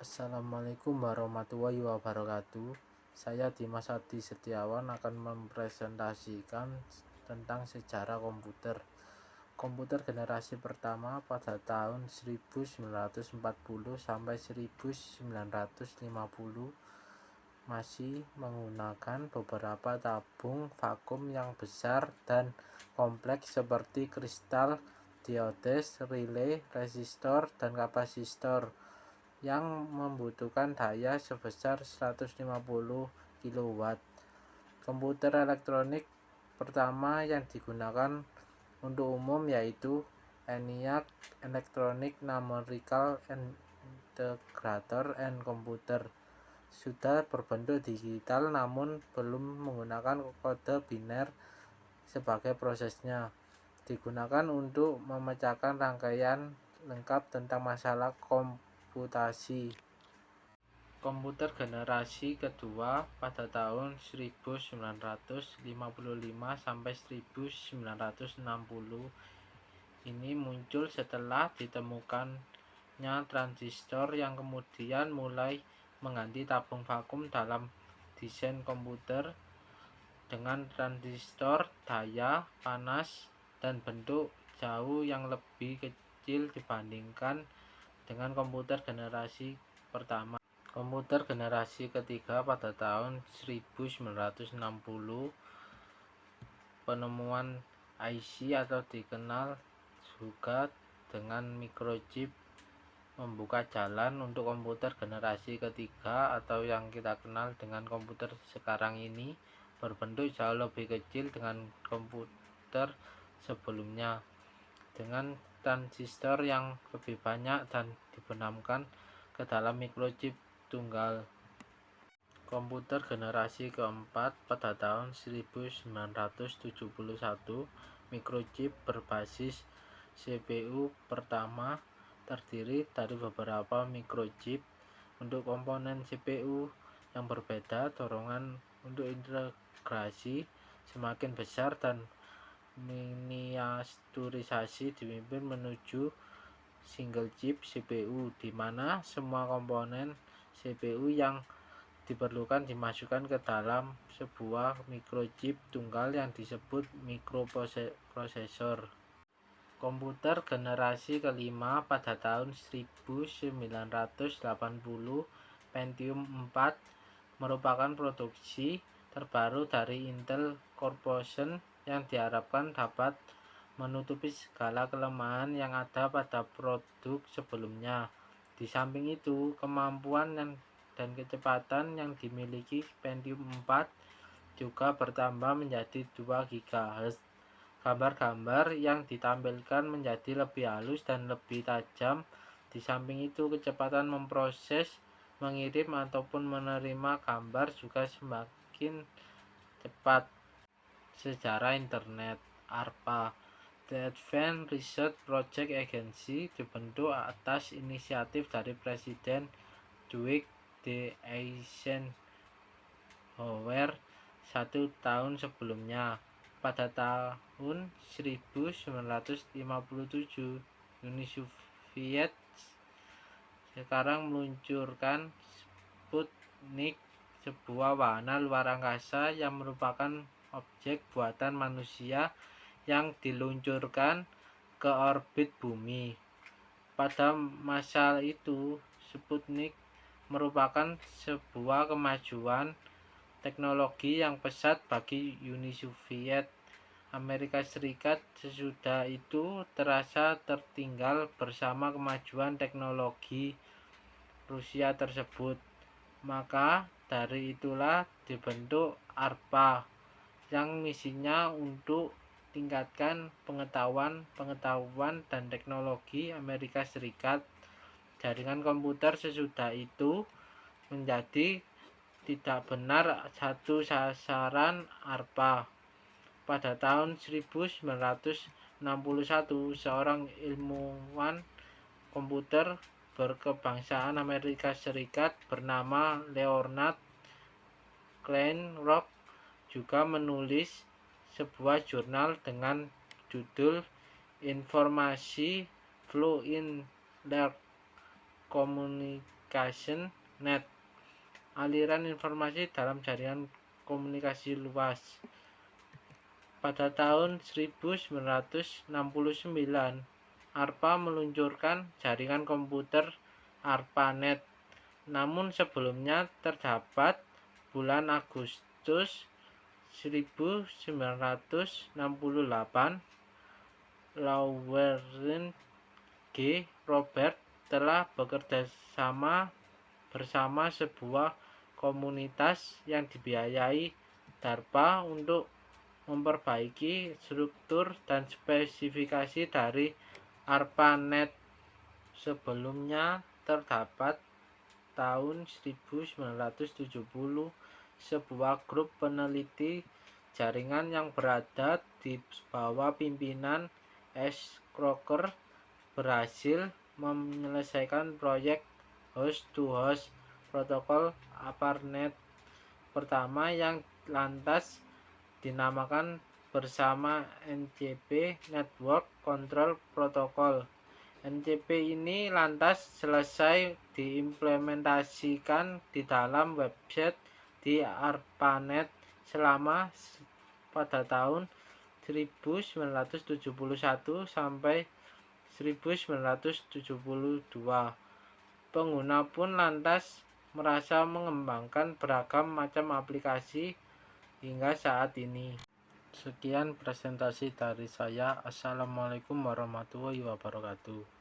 Assalamualaikum warahmatullahi wabarakatuh. Saya Dimas Adi Setiawan akan mempresentasikan tentang sejarah komputer. Komputer generasi pertama pada tahun 1940 sampai 1950 masih menggunakan beberapa tabung vakum yang besar dan kompleks seperti kristal, diodes, relay, resistor, dan kapasitor yang membutuhkan daya sebesar 150 kW. Komputer elektronik pertama yang digunakan untuk umum yaitu ENIAC, Electronic Numerical Integrator and Computer, sudah berbentuk digital namun belum menggunakan kode biner sebagai prosesnya. Digunakan untuk memecahkan rangkaian lengkap tentang masalah komputasi. Komputer generasi kedua pada tahun 1955 sampai 1960 ini muncul setelah ditemukannya transistor yang kemudian mulai mengganti tabung vakum dalam desain komputer. Dengan transistor daya, panas, dan bentuk jauh yang lebih kecil dibandingkan dengan komputer generasi pertama. Komputer generasi ketiga pada tahun 1960, penemuan IC atau dikenal juga dengan microchip membuka jalan untuk komputer generasi ketiga atau yang kita kenal dengan komputer sekarang ini, berbentuk jauh lebih kecil dengan komputer sebelumnya, dengan transistor yang lebih banyak dan dibenamkan ke dalam microchip tunggal. Komputer generasi keempat pada tahun 1971, microchip berbasis CPU pertama terdiri dari beberapa microchip untuk komponen CPU yang berbeda. Dorongan untuk integrasi semakin besar dan miniaturisasi dipimpin menuju single chip CPU, di mana semua komponen CPU yang diperlukan dimasukkan ke dalam sebuah microchip tunggal yang disebut mikroprosesor. Komputer generasi kelima pada tahun 1980, Pentium 4 merupakan produksi terbaru dari Intel Corporation yang diharapkan dapat menutupi segala kelemahan yang ada pada produk sebelumnya. Di samping itu, kemampuan dan kecepatan yang dimiliki Pentium 4 juga bertambah menjadi 2 GHz. Gambar-gambar yang ditampilkan menjadi lebih halus dan lebih tajam. Di samping itu, kecepatan memproses, mengirim ataupun menerima gambar juga semakin cepat. Sejarah internet. ARPA, The Advanced Research Project Agency, dibentuk atas inisiatif dari Presiden Dwight D. Eisenhower 1 tahun sebelumnya. Pada tahun 1957, Uni Soviet sekarang meluncurkan Sputnik, sebuah wahana luar angkasa yang merupakan objek buatan manusia yang diluncurkan ke orbit bumi. Pada masa itu, Sputnik merupakan sebuah kemajuan teknologi yang pesat bagi Uni Soviet. Amerika Serikat sesudah itu terasa tertinggal bersama kemajuan teknologi Rusia tersebut. Maka dari itulah dibentuk ARPA yang misinya untuk tingkatkan pengetahuan dan teknologi Amerika Serikat. Jaringan komputer sesudah itu menjadi tidak benar satu sasaran ARPA. Pada tahun 1961, seorang ilmuwan komputer berkebangsaan Amerika Serikat bernama Leonard Kleinrock juga menulis sebuah jurnal dengan judul Informasi Flow in Large Communication Net, aliran informasi dalam jaringan komunikasi luas. Pada tahun 1969, ARPA meluncurkan jaringan komputer ARPANET. Namun sebelumnya terdapat bulan Agustus 1968, Lawrence G. Robert telah bekerja sama bersama sebuah komunitas yang dibiayai DARPA untuk memperbaiki struktur dan spesifikasi dari ARPANET. Sebelumnya terdapat tahun 1970 sebuah grup peneliti jaringan yang berada di bawah pimpinan S. Crocker berhasil menyelesaikan proyek host-to-host protokol ARPANET pertama yang lantas dinamakan bersama NCP Network Control Protocol. NCP ini lantas selesai diimplementasikan di dalam website di ARPANET selama pada tahun 1971 sampai 1972. Pengguna pun lantas merasa mengembangkan beragam macam aplikasi hingga saat ini. Sekian presentasi dari saya. Assalamualaikum warahmatullahi wabarakatuh.